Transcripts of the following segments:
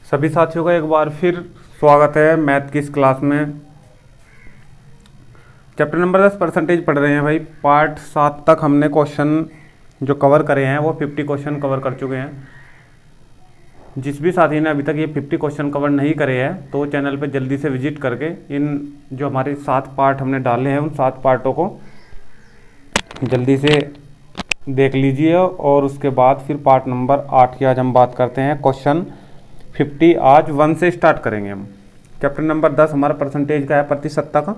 सभी साथियों का एक बार फिर स्वागत है मैथ की इस क्लास में। चैप्टर नंबर 10 परसेंटेज पढ़ रहे हैं भाई। पार्ट 7 तक हमने क्वेश्चन जो कवर करे हैं वो 50 क्वेश्चन कवर कर चुके हैं। जिस भी साथी ने अभी तक ये 50 क्वेश्चन कवर नहीं करे हैं तो चैनल पे जल्दी से विजिट करके इन जो हमारे 7 पार्ट हमने डाले हैं उन 7 पार्टों को जल्दी से देख लीजिए। और उसके बाद फिर पार्ट नंबर 8 की आज हम बात करते हैं। क्वेश्चन 50 आज 1 से स्टार्ट करेंगे हम। चैप्टर नंबर 10 हमारा परसेंटेज का है, प्रतिशतता का,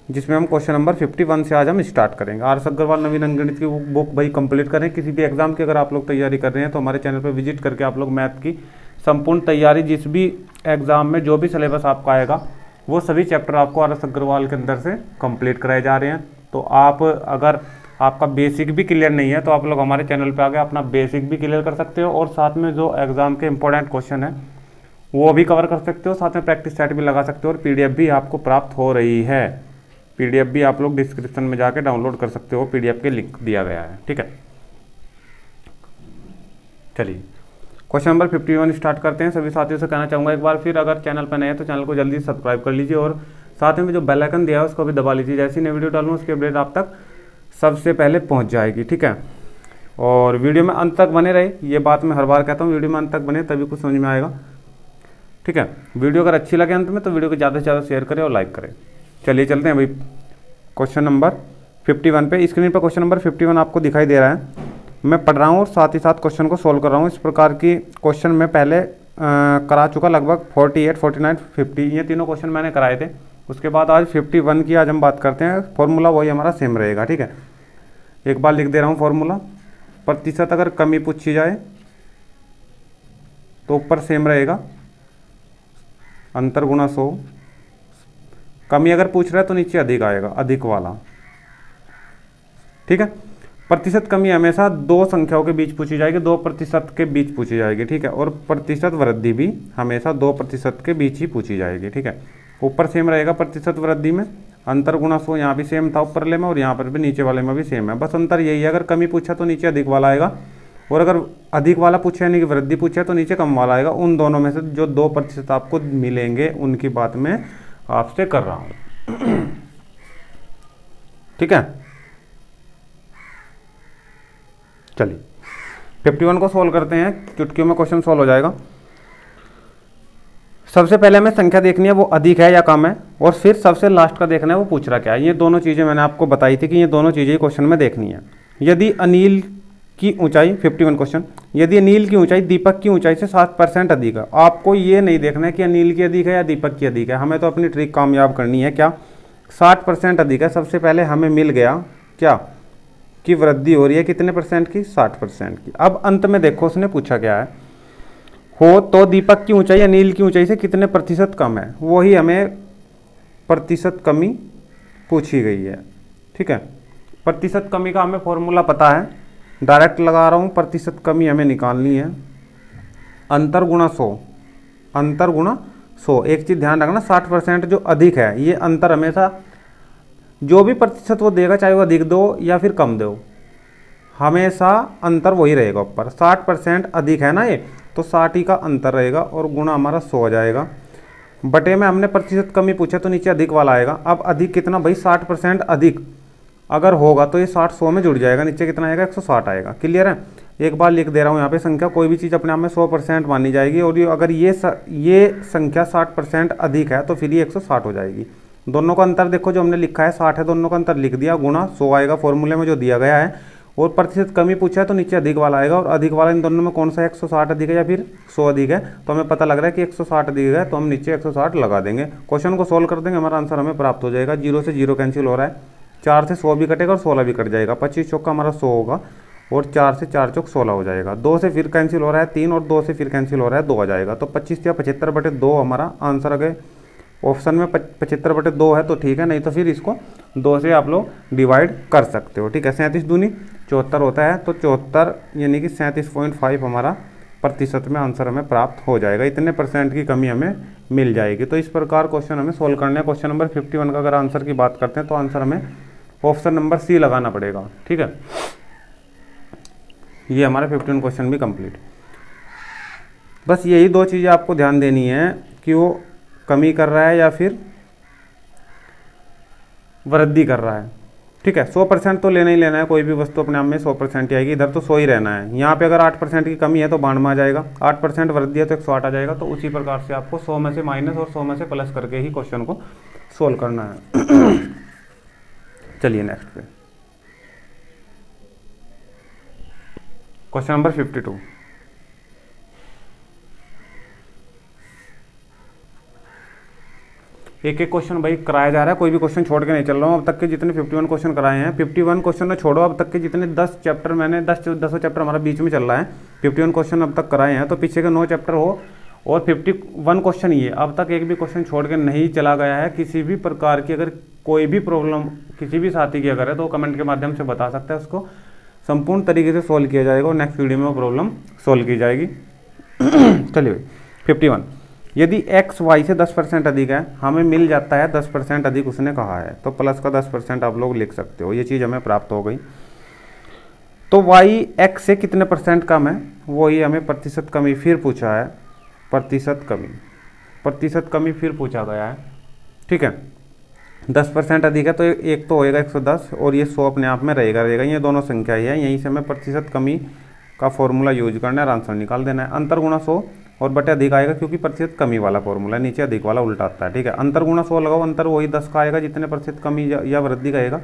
जिसमें हम क्वेश्चन नंबर 51 से आज हम स्टार्ट करेंगे। आर एस अग्रवाल नवीन अंकगणित की बुक भाई कंप्लीट करें। किसी भी एग्जाम की अगर आप लोग तैयारी कर रहे हैं तो हमारे चैनल पर विजिट करके आप लोग मैथ की संपूर्ण तैयारी, जिस भी एग्जाम में जो भी सिलेबस आपका आएगा वो सभी चैप्टर आपको आर एस अग्रवाल के अंदर से कंप्लीट कराए जा रहे हैं। तो आप अगर आपका बेसिक भी क्लियर नहीं है तो आप लोग हमारे चैनल पे आके अपना बेसिक भी क्लियर कर सकते हो और साथ में जो एग्जाम के इंपॉर्टेंट क्वेश्चन है वो भी कवर कर सकते हो। साथ में प्रैक्टिस सेट भी लगा सकते हो और पीडीएफ भी आपको प्राप्त हो रही है। पीडीएफ भी आप लोग डिस्क्रिप्शन में जाके डाउनलोड कर सकते हो, पीडीएफ के लिंक दिया गया है, ठीक है। चलिए क्वेश्चन नंबर 51 स्टार्ट करते हैं। सभी साथियों से कहना चाहूँगा एक बार फिर, अगर चैनल पर नए हैं तो चैनल को जल्दी सब्सक्राइब कर लीजिए और साथ में जो बेल आइकन दिया है उसको भी दबा लीजिए। जैसे नई वीडियो डालूँ उसकी अपडेट आप तक सबसे पहले पहुंच जाएगी, ठीक है। और वीडियो में अंत तक बने रहे, ये बात मैं हर बार कहता हूँ, वीडियो में अंत तक बने तभी कुछ समझ में आएगा, ठीक है। वीडियो अगर अच्छी लगे अंत में तो वीडियो को ज़्यादा से ज़्यादा शेयर करें और लाइक करें। चलिए चलते हैं भाई क्वेश्चन नंबर 51 पे। स्क्रीन पर क्वेश्चन नंबर 51 आपको दिखाई दे रहा है। मैं पढ़ रहा हूँ और साथ ही साथ क्वेश्चन को सोल्व कर रहा हूँ। इस प्रकार की क्वेश्चन मैं पहले करा चुका, लगभग 48, 49, 50 ये तीनों क्वेश्चन मैंने कराए थे। उसके बाद आज 51 की आज हम बात करते हैं। फॉर्मूला वही हमारा सेम रहेगा, ठीक है। एक बार लिख दे रहा हूँ फॉर्मूला। प्रतिशत अगर कमी पूछी जाए तो ऊपर सेम रहेगा, अंतर गुणा 100। कमी अगर पूछ रहा है तो नीचे अधिक आएगा, अधिक वाला, ठीक है। प्रतिशत कमी हमेशा दो संख्याओं के बीच पूछी जाएगी, 2% के बीच पूछी जाएगी, ठीक है। और प्रतिशत वृद्धि भी हमेशा 2% के बीच ही पूछी जाएगी, ठीक है। ऊपर सेम रहेगा प्रतिशत वृद्धि में, अंतर गुणा 100 यहाँ भी सेम था ऊपर वाले में और यहाँ पर भी नीचे वाले में भी सेम है। बस अंतर यही है, अगर कमी पूछा तो नीचे अधिक वाला आएगा और अगर अधिक वाला पूछा यानी कि वृद्धि पूछा तो नीचे कम वाला आएगा। उन दोनों में से जो 2% आपको मिलेंगे उनकी बात मैं आपसे कर रहा हूँ, ठीक है। चलिए 51 को सोल्व करते हैं। चुटकियों में क्वेश्चन सोल्व हो जाएगा। सबसे पहले हमें संख्या देखनी है वो अधिक है या कम है, और फिर सबसे लास्ट का देखना है वो पूछ रहा क्या है। ये दोनों चीज़ें मैंने आपको बताई थी कि ये दोनों चीज़ें क्वेश्चन में देखनी है। यदि अनिल की ऊंचाई 51 क्वेश्चन, यदि अनिल की ऊंचाई दीपक की ऊंचाई से 7% अधिक है। आपको ये नहीं देखना है कि अनिल की अधिक है या दीपक की अधिक है, हमें तो अपनी ट्रिक कामयाब करनी है। क्या 60% अधिक है। सबसे पहले हमें मिल गया क्या कि वृद्धि हो रही है कितने परसेंट की, 60% की। अब अंत में देखो उसने पूछा क्या है, हो तो दीपक की ऊंचाई अनिल की ऊंचाई से कितने प्रतिशत कम है, वही हमें प्रतिशत कमी पूछी गई है, ठीक है। प्रतिशत कमी का हमें फॉर्मूला पता है, डायरेक्ट लगा रहा हूँ। प्रतिशत कमी हमें निकालनी है अंतर गुणा 100, अंतर गुणा 100। एक चीज़ ध्यान रखना, 60% जो अधिक है ये अंतर हमेशा जो भी प्रतिशत वो देगा, चाहे वो अधिक दो या फिर कम दो, हमेशा अंतर वही रहेगा ऊपर। 60% अधिक है ना ये, तो 60 ही का अंतर रहेगा और गुणा हमारा 100 हो जाएगा। बटे में हमने प्रतिशत कमी पूछा तो नीचे अधिक वाला आएगा। अब अधिक कितना भाई, 60% अधिक अगर होगा तो ये 60 100 में जुड़ जाएगा, नीचे कितना आएगा 160 आएगा। क्लियर है। एक बार लिख दे रहा हूँ यहाँ पे, संख्या कोई भी चीज़ अपने आप में 100% मानी जाएगी और अगर ये संख्या 60% अधिक है तो फिर ये 160 हो जाएगी। दोनों का अंतर देखो, जो हमने लिखा है 60 है, दोनों का अंतर लिख दिया, गुणा 100 आएगा फॉर्मूले में जो दिया गया है। और प्रतिशत कमी पूछा है तो नीचे अधिक वाला आएगा और अधिक वाला इन दोनों में कौन सा है, 160 अधिक है या फिर 100 अधिक है। तो हमें पता लग रहा है कि 160 अधिक है तो हम नीचे 160 लगा देंगे। क्वेश्चन को सोल्व कर देंगे, हमारा आंसर हमें प्राप्त हो जाएगा। 0 से 0 कैंसिल हो रहा है, 4 से 100 भी कटेगा और 16 भी कट जाएगा। 25 चौका हमारा 100 होगा और 4 से 4 चौक 16 हो जाएगा। 2 से फिर कैंसिल हो रहा है 3 और 2 से फिर कैंसिल हो रहा है 2 आ जाएगा। तो 25 या 75/2 हमारा आंसर आ गए। ऑप्शन में 75/2 है तो ठीक है, नहीं तो फिर इसको 2 से आप लोग डिवाइड कर सकते हो, ठीक है। 37 दूनी 74 होता है तो 74 यानी कि 37.5 हमारा प्रतिशत में आंसर हमें प्राप्त हो जाएगा। इतने % की कमी हमें मिल जाएगी। तो इस प्रकार क्वेश्चन हमें सोल्व करना है। क्वेश्चन नंबर 51 का अगर आंसर की बात करते हैं तो आंसर हमें ऑप्शन नंबर सी लगाना पड़ेगा, ठीक है। ये हमारा 51 क्वेश्चन भी कंप्लीट। बस यही दो चीज़ें आपको ध्यान देनी है कि वो कमी कर रहा है या फिर वृद्धि कर रहा है। ठीक है, 100% तो लेना ही लेना है, कोई भी वस्तु अपने आप में 100% ही आएगी, इधर तो 100 ही रहना है। यहाँ पे अगर 8% की कमी है तो 92 में आ जाएगा, 8% वृद्धि है तो 108 आ जाएगा। तो उसी प्रकार से आपको 100 में से माइनस और 100 में से प्लस करके ही क्वेश्चन को सोल्व करना है। चलिए नेक्स्ट पे, क्वेश्चन नंबर 52। एक एक क्वेश्चन भाई कराया जा रहा है, कोई भी क्वेश्चन छोड़ के नहीं चल रहा हूँ। अब तक के जितने 51 क्वेश्चन कराए हैं, 51 क्वेश्चन ने छोड़ो, अब तक के जितने 10 चैप्टर मैंने 10 चैप्टर हमारा बीच में चल रहा है, 51 क्वेश्चन अब तक कराए हैं, तो पीछे के 9 चैप्टर हो और 51 क्वेश्चन ये अब तक एक भी क्वेश्चन छोड़ के नहीं चला गया है। किसी भी प्रकार की अगर कोई भी प्रॉब्लम किसी भी साथी की अगर है तो कमेंट के माध्यम से बता सकता है, उसको संपूर्ण तरीके से सोल्व किया जाएगा और नेक्स्ट वीडियो में वो प्रॉब्लम सोल्व की जाएगी। चलिए भाई 51, यदि x y से 10% अधिक है, हमें मिल जाता है 10% अधिक उसने कहा है, तो प्लस का 10% आप लोग लिख सकते हो, ये चीज़ हमें प्राप्त हो गई। तो y x से कितने % कम है, वही हमें प्रतिशत कमी फिर पूछा है, प्रतिशत कमी फिर पूछा गया है। ठीक है, 10% अधिक है तो एक तो होएगा 110 और ये 100 अपने आप में रहेगा, ये दोनों संख्या ही है, यहीं से हमें प्रतिशत कमी का फॉर्मूला यूज करना है और आंसर निकाल देना है। अंतर गुणा 100 और बटे अधिक आएगा, क्योंकि प्रतिशत कमी वाला फॉर्मूला है, नीचे अधिक वाला उल्टा आता है। ठीक है, अंतर गुणा 100 लगाओ, अंतर वही 10 का आएगा जितने प्रतिशत कमी या वृद्धि कहेगा,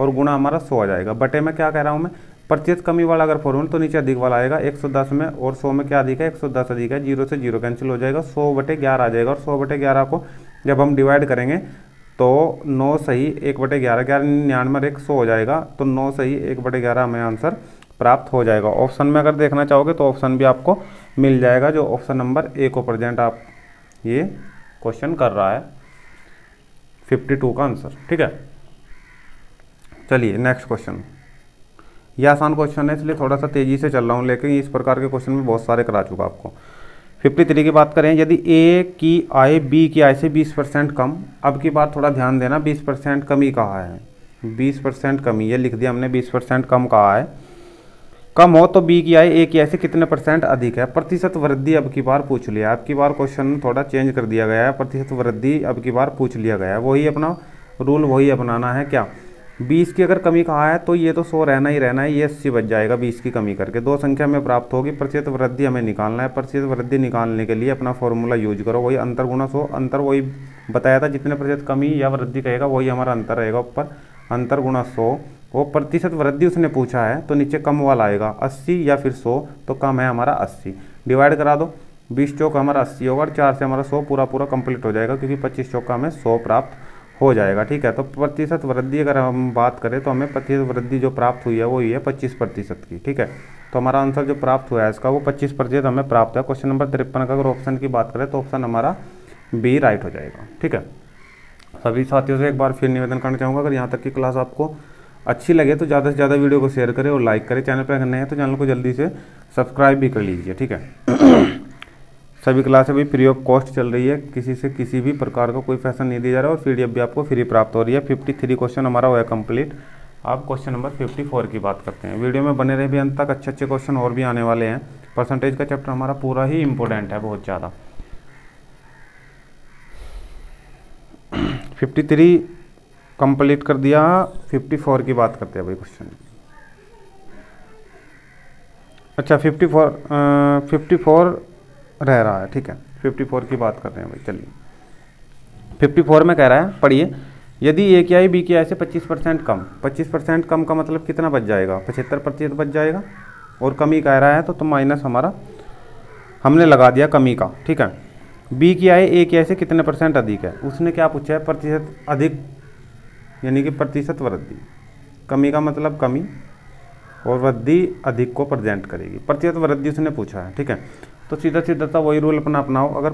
और गुणा हमारा 100 आ जाएगा। बटे में क्या कह रहा हूँ मैं, प्रतिशत कमी वाला अगर फॉर्मूला तो नीचे अधिक वाला आएगा, 110 में और 100 में क्या अधिक है, 110 अधिक है, 0 से 0 कैंसिल हो जाएगा, 100 बटे 11 आ जाएगा। और 100 बटे 11 को जब हम डिवाइड करेंगे तो 9 सही 1 बटे 11, 99 एक 100 हो जाएगा, तो 9 सही 1 बटे 11 हमें आंसर प्राप्त हो जाएगा। ऑप्शन में अगर देखना चाहोगे तो ऑप्शन भी आपको मिल जाएगा, जो ऑप्शन नंबर ए को प्रेजेंट आप ये क्वेश्चन कर रहा है, 52 का आंसर। ठीक है, चलिए नेक्स्ट क्वेश्चन। ये आसान क्वेश्चन है इसलिए थोड़ा सा तेजी से चल रहा हूँ, लेकिन इस प्रकार के क्वेश्चन में बहुत सारे करा चुका आपको। 53 की बात करें, यदि ए की आय बी की आय से 20% कम, अब की बार थोड़ा ध्यान देना, 20% कमी कहा है, 20% कमी ये लिख दिया हमने, 20% कम कहा है, कम हो तो बी की आय ए की आय से कितने % अधिक है। प्रतिशत वृद्धि अब की बार पूछ लिया, अब की बार क्वेश्चन थोड़ा चेंज कर दिया गया है, प्रतिशत वृद्धि अब की बार पूछ लिया गया है, वही अपना रूल वही अपनाना है। क्या 20 की अगर कमी कहा है तो ये तो 100 रहना ही रहना है, ये 80 बच जाएगा 20 की कमी करके, दो संख्या में प्राप्त होगी, प्रतिशत वृद्धि हमें निकालना है। प्रतिशत वृद्धि निकालने के लिए अपना फॉर्मूला यूज करो, वही अंतर गुणा 100, अंतर वही बताया था, जितने प्रतिशत कमी या वृद्धि कहेगा वही हमारा अंतर रहेगा ऊपर, अंतर गुणा 100। वो प्रतिशत वृद्धि उसने पूछा है तो नीचे कम वाला आएगा 80 या फिर 100, तो कम है हमारा 80, डिवाइड करा दो, 20 चौक हमारा 80 होगा और 4 से हमारा 100 पूरा कंप्लीट हो जाएगा, क्योंकि 25 चौक का हमें 100 प्राप्त हो जाएगा। ठीक है, तो प्रतिशत वृद्धि अगर हम बात करें तो हमें प्रतिशत वृद्धि जो प्राप्त हुई है वो ही है 25% की। ठीक है, तो हमारा आंसर जो प्राप्त हुआ है इसका वो 25% हमें प्राप्त है। क्वेश्चन नंबर 53 का अगर ऑप्शन की बात करें तो ऑप्शन हमारा बी राइट हो जाएगा। ठीक है, सभी साथियों से एक बार फिर निवेदन करना चाहूँगा, अगर यहाँ तक की क्लास आपको अच्छी लगे तो ज़्यादा से ज़्यादा वीडियो को शेयर करें और लाइक करें, चैनल पर अगर नए हैं तो चैनल को जल्दी से सब्सक्राइब भी कर लीजिए। ठीक है, सभी क्लासें भी फ्री ऑफ कॉस्ट चल रही है, किसी से किसी भी प्रकार का कोई पैसा नहीं दिया जा रहा है और PDF भी आपको फ्री प्राप्त हो रही है। 53 क्वेश्चन हमारा हुआ है कंप्लीट। अब क्वेश्चन नंबर 54 की बात करते हैं। वीडियो में बने रहे भी अंत तक, अच्छे क्वेश्चन और भी आने वाले हैं। परसेंटेज का चैप्टर हमारा पूरा ही इंपॉर्टेंट है, बहुत ज़्यादा। 53 कंप्लीट कर दिया, 54 की बात करते हैं भाई क्वेश्चन। अच्छा 54 रह रहा है। ठीक है, 54 की बात कर रहे हैं भाई। चलिए 54 में कह रहा है, पढ़िए, यदि ए की आय बी की आय से 25% कम, 25% कम का मतलब कितना बच जाएगा, 75% बच जाएगा, और कमी कह रहा है तो माइनस हमारा हमने लगा दिया कमी का। ठीक है, बी की आय ए की आय से कितने % अधिक है, उसने क्या पूछा है, प्रतिशत अधिक, यानी कि प्रतिशत वृद्धि, कमी का मतलब कमी और वृद्धि अधिक को प्रेजेंट करेगी, प्रतिशत वृद्धि उसने पूछा है। ठीक है, तो सीधा सीधा सा वही रूल अपना अपनाओ। अगर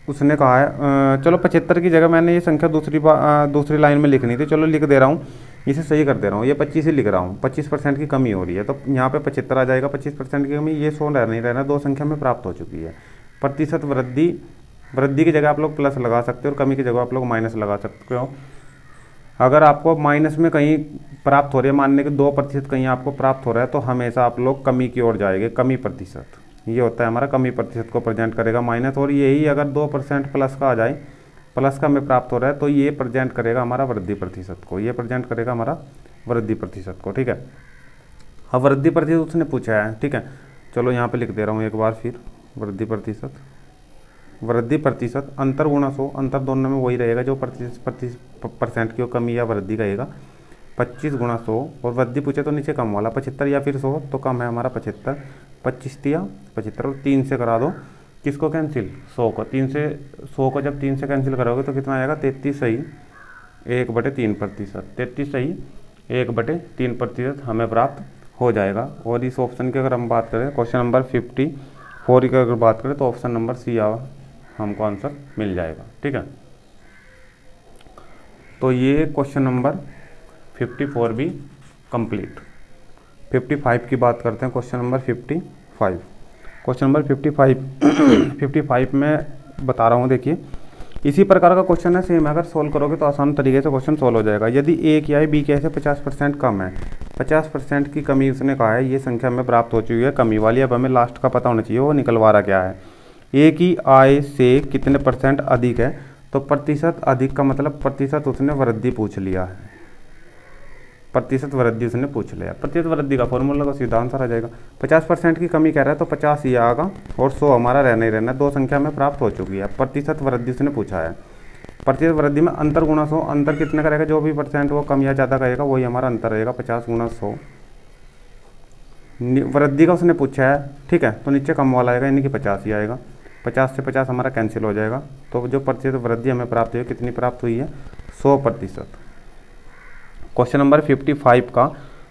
उसने कहा है चलो 75 की जगह मैंने ये संख्या दूसरी लाइन में लिखनी थी, चलो लिख दे रहा हूँ, इसे सही कर दे रहा हूँ, ये 25 ही लिख रहा हूँ, 25% की कमी हो रही है, तो यहाँ पे 75 आ जाएगा, 25% की कमी, ये 100 नहीं रहना, दो संख्या में प्राप्त हो चुकी है। प्रतिशत वृद्धि की जगह आप लोग प्लस लगा सकते हो और कमी की जगह आप लोग माइनस लगा सकते हो। अगर आपको माइनस में कहीं प्राप्त हो रही है, मानने के 2% कहीं आपको प्राप्त हो रहा है, तो हमेशा आप लोग कमी की ओर जाएंगे, कमी प्रतिशत। ये होता है हमारा कमी प्रतिशत को प्रेजेंट करेगा माइनस, और यही अगर 2% प्लस का आ जाए, प्लस का हमें प्राप्त हो रहा है, तो ये प्रेजेंट करेगा हमारा वृद्धि प्रतिशत को, ये प्रेजेंट करेगा हमारा वृद्धि प्रतिशत को। ठीक है, अब वृद्धि प्रतिशत उसने पूछा है। ठीक है, चलो यहाँ पे लिख दे रहा हूँ एक बार फिर, वृद्धि प्रतिशत, वृद्धि प्रतिशत अंतर गुणा 100, अंतर दोनों में वही रहेगा जो परसेंट की कमी या वृद्धि कहेगा, 25 गुणा 100, और वृद्धि पूछे तो नीचे कम वाला 75 या फिर 100, तो कम है हमारा 75, 25 दिया 75, और 3 से करा दो किसको कैंसिल, 100 को, 3 से 100 को जब 3 से कैंसिल करोगे तो कितना आएगा, 33 सही 1/3%, 33 सही 1/3% हमें प्राप्त हो जाएगा। और इस ऑप्शन की अगर हम बात करें, क्वेश्चन नंबर 54 की अगर बात करें, तो ऑप्शन नंबर सी हमको आंसर मिल जाएगा। ठीक है, तो ये क्वेश्चन नंबर 54 भी कंप्लीट। 55 की बात करते हैं, क्वेश्चन नंबर 55। क्वेश्चन नंबर 55 में बता रहा हूँ, देखिए इसी प्रकार का क्वेश्चन है, सेम अगर सोल्व करोगे तो आसान तरीके से क्वेश्चन सोल्व हो जाएगा। यदि ए की आय बी के से 50% कम है, 50% की कमी उसने कहा है, ये संख्या हमें प्राप्त हो चुकी है कमी वाली। अब हमें लास्ट का पता होना चाहिए वो निकलवा रहा क्या है। ए की आय से कितने % अधिक है, तो प्रतिशत अधिक का मतलब प्रतिशत उसने वृद्धि पूछ लिया है, प्रतिशत वृद्धि उसने पूछ लिया। प्रतिशत वृद्धि का फॉर्मूला का सीधा आंसर आ जाएगा। 50% की कमी कह रहा है तो 50 ही आएगा, और 100 हमारा रहना ही रहना, दो संख्या में प्राप्त हो चुकी है। प्रतिशत वृद्धि उसने पूछा है, प्रतिशत वृद्धि में अंतर गुणा 100, अंतर कितने का रहेगा, जो भी % वो कम या ज़्यादा करेगा वही हमारा अंतर रहेगा, 50 गुणा 100। वृद्धि का उसने पूछा है, ठीक है, तो नीचे कम वाला आएगा, यानी कि 50 ही आएगा। 50 से 50 हमारा कैंसिल हो जाएगा, तो जो प्रतिशत वृद्धि हमें प्राप्त हुई है, कितनी प्राप्त हुई है, 100%। क्वेश्चन नंबर 55 का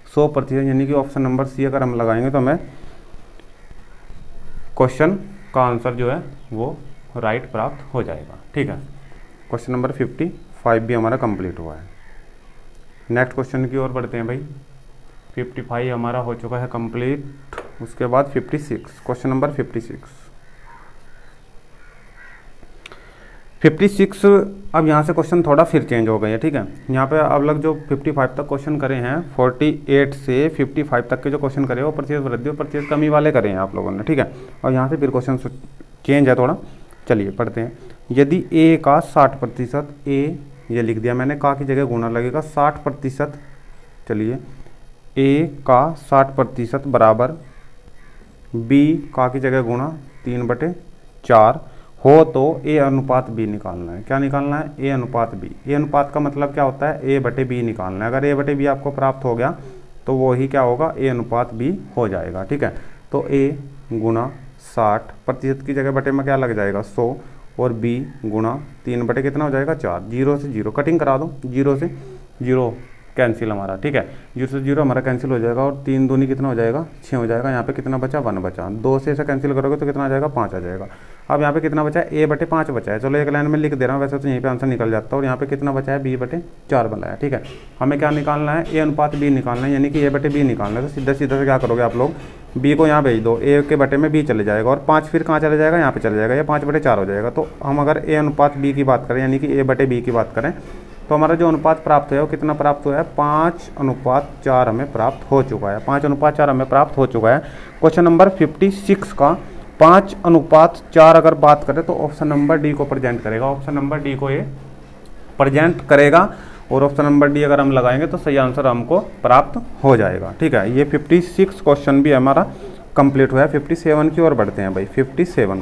100%, यानी कि ऑप्शन नंबर सी अगर हम लगाएंगे तो हमें क्वेश्चन का आंसर जो है वो राइट प्राप्त हो जाएगा। ठीक है, क्वेश्चन नंबर 55 भी हमारा कंप्लीट हुआ है। नेक्स्ट क्वेश्चन की ओर बढ़ते हैं भाई। 55 हमारा हो चुका है कंप्लीट। उसके बाद 56, क्वेश्चन नंबर 56। अब यहाँ से क्वेश्चन थोड़ा फिर चेंज हो गए हैं। ठीक है, यहाँ पे अब लग जो 55 तक क्वेश्चन करे हैं, 48 से 55 तक के जो क्वेश्चन करे वो प्रतिशत वृद्धि और प्रतिशत कमी वाले करे हैं आप लोगों ने। ठीक है, और यहाँ से फिर क्वेश्चन चेंज है थोड़ा, चलिए पढ़ते हैं। यदि ए का 60%, ए ये लिख दिया मैंने, का की जगह गुना लगेगा 60%, चलिए ए का 60% बराबर बी का की जगह गुणा 3/4 हो तो ए अनुपात बी निकालना है। क्या निकालना है, ए अनुपात बी। ए अनुपात का मतलब क्या होता है, A/B निकालना है। अगर A/B आपको प्राप्त हो गया तो वो ही क्या होगा, ए अनुपात बी हो जाएगा। ठीक है, तो ए गुणा 60% की जगह बटे में क्या लग जाएगा 100, और बी गुणा 3 कितना हो जाएगा 4। 0 से 0 कटिंग करा दो, 0 से 0 कैंसिल हमारा। ठीक है, 0 से 0 हमारा कैंसिल हो जाएगा, और 3 दूनी कितना हो जाएगा 6 हो जाएगा। यहाँ पे कितना बचा 1 बचा, 2 से इसे कैंसिल करोगे तो कितना आ जाएगा 5 आ जाएगा। अब यहाँ पे कितना बचा है, A/5 बचा है। चलो एक लाइन में लिख दे रहा हूँ, वैसे तो यहीं पे आंसर निकल जाता है। और यहाँ पे कितना बचा है, B/4 बना है। ठीक है, हमें क्या निकालना है, ए अनुपात बी निकालना है, यानी कि A/B निकालना है। तो सीधा सीधा से क्या करोगे आप लोग, बी को यहाँ भेज दो, ए के बटे में बी चले जाएगा, और 5 फिर कहाँ चले जाएगा, यहाँ पे चले जाएगा, या 5/4 हो जाएगा। तो हम अगर ए अनुपात बी की बात करें, यानी कि A/B की बात करें, तो हमारा जो अनुपात प्राप्त हुआ है वो कितना प्राप्त हुआ है, 5:4 हमें प्राप्त हो चुका है। 5:4 हमें प्राप्त हो चुका है। क्वेश्चन नंबर 56 का 5:4 अगर बात करें तो ऑप्शन नंबर डी को प्रेजेंट करेगा। ऑप्शन नंबर डी को ये प्रेजेंट करेगा, और ऑप्शन नंबर डी अगर हम लगाएंगे तो सही आंसर हमको प्राप्त हो जाएगा। ठीक है, ये 56 क्वेश्चन भी हमारा कंप्लीट हुआ है। 57 की ओर बढ़ते हैं भाई। 57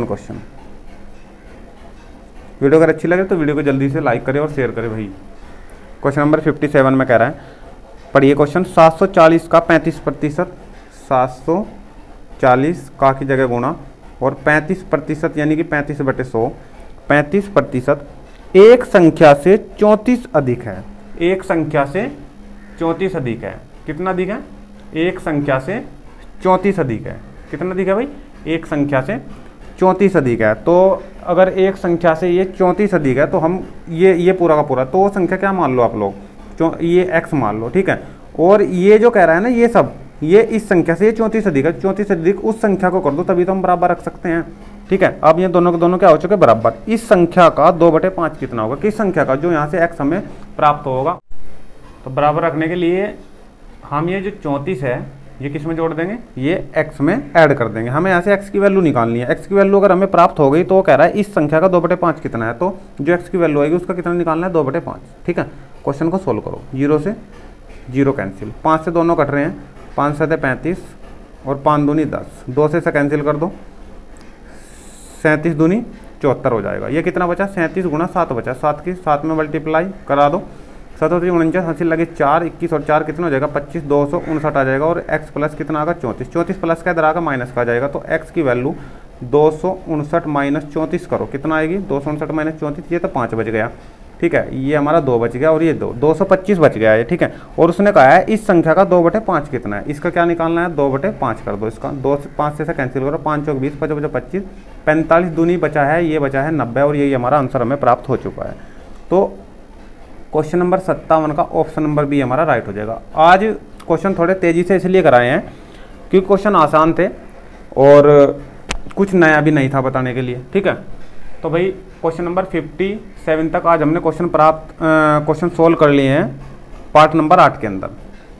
क्वेश्चन। वीडियो अगर अच्छी लगे तो वीडियो को जल्दी से लाइक करें और शेयर करें भाई। क्वेश्चन नंबर 57 में कह रहा है, पढ़िए क्वेश्चन। 740 का 35%, 740 का की जगह गुणा, और 35% यानी कि 35/100, 35% एक संख्या से 34 अधिक है। एक संख्या से 34 अधिक है। कितना अधिक है, एक संख्या से 34 अधिक है। कितना अधिक है भाई, एक संख्या से 34 अधिक है। तो अगर एक संख्या से ये 34 अधिक है तो हम ये पूरा का पूरा, तो वो संख्या क्या मान लो आप लोग, ये x मान लो। ठीक है, और ये जो कह रहा है ना, ये सब ये इस संख्या से ये 34 अधिक है, 34 अधिक उस संख्या को कर दो, तभी तो हम बराबर रख सकते हैं। ठीक है, अब ये दोनों के दोनों क्या हो चुके बराबर। इस संख्या का 2/5 कितना होगा, किस संख्या का, जो यहाँ से x हमें प्राप्त होगा। तो बराबर रखने के लिए हम ये जो 34 है ये किस में जोड़ देंगे, ये x में ऐड कर देंगे। हमें यहाँ से x की वैल्यू निकालनी है। x की वैल्यू अगर हमें प्राप्त हो गई तो वो कह रहा है इस संख्या का 2/5 कितना है, तो जो x की वैल्यू आएगी उसका कितना निकालना है, 2/5। ठीक है, क्वेश्चन को सोल्व करो। 0 से 0 कैंसिल, 5 से दोनों कट रहे हैं, 5 से 35 और 5 दूनी 10, 2 से कैंसिल कर दो, 37 दूनी 74 हो जाएगा। ये कितना बचा, 37 गुणा 7 बचा, 7 की 7 में मल्टीप्लाई करा दो, 7 49 हासिल लगे 4, 21 और 4 कितना हो जाएगा 25, 259 आ जाएगा। और x प्लस कितना आएगा 34, 34 प्लस का इधर आएगा माइनस का आ जाएगा। तो x की वैल्यू 259 माइनस 34 करो, कितना आएगी 259 माइनस 34, ये तो 5 बच गया। ठीक है, ये हमारा 2 बच गया और ये 225 बच गया है। ठीक है, और उसने कहा है इस संख्या का 2/5 कितना है, इसका क्या निकालना है, 2/5 कर दो। इसका 2 से 5 से कैंसिल करो, 5 चौक 20, 5 बचा 25, 45 दूनी बचा है, ये बचा है 90 और यही हमारा आंसर हमें प्राप्त हो चुका है। तो क्वेश्चन नंबर 57 का ऑप्शन नंबर बी हमारा राइट हो जाएगा। आज क्वेश्चन थोड़े तेज़ी से इसलिए कराए हैं क्योंकि क्वेश्चन आसान थे और कुछ नया भी नहीं था बताने के लिए। ठीक है, तो भाई क्वेश्चन नंबर 57 तक आज हमने क्वेश्चन सोल्व कर लिए हैं पार्ट नंबर 8 के अंदर।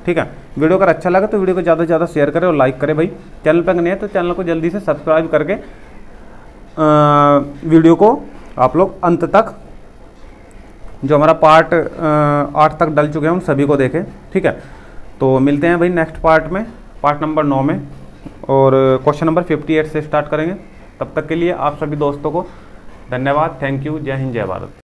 ठीक है, वीडियो अगर अच्छा लगा तो वीडियो को ज़्यादा से ज़्यादा शेयर करें और लाइक करें। भाई चैनल पर नहीं है तो चैनल को जल्दी से सब्सक्राइब करके वीडियो को आप लोग अंत तक, जो हमारा पार्ट 8 तक डल चुके हैं उन सभी को देखें। ठीक है, तो मिलते हैं भाई नेक्स्ट पार्ट में, पार्ट नंबर 9 में, और क्वेश्चन नंबर 58 से स्टार्ट करेंगे। तब तक के लिए आप सभी दोस्तों को धन्यवाद, थैंक यू, जय हिंद, जय भारत।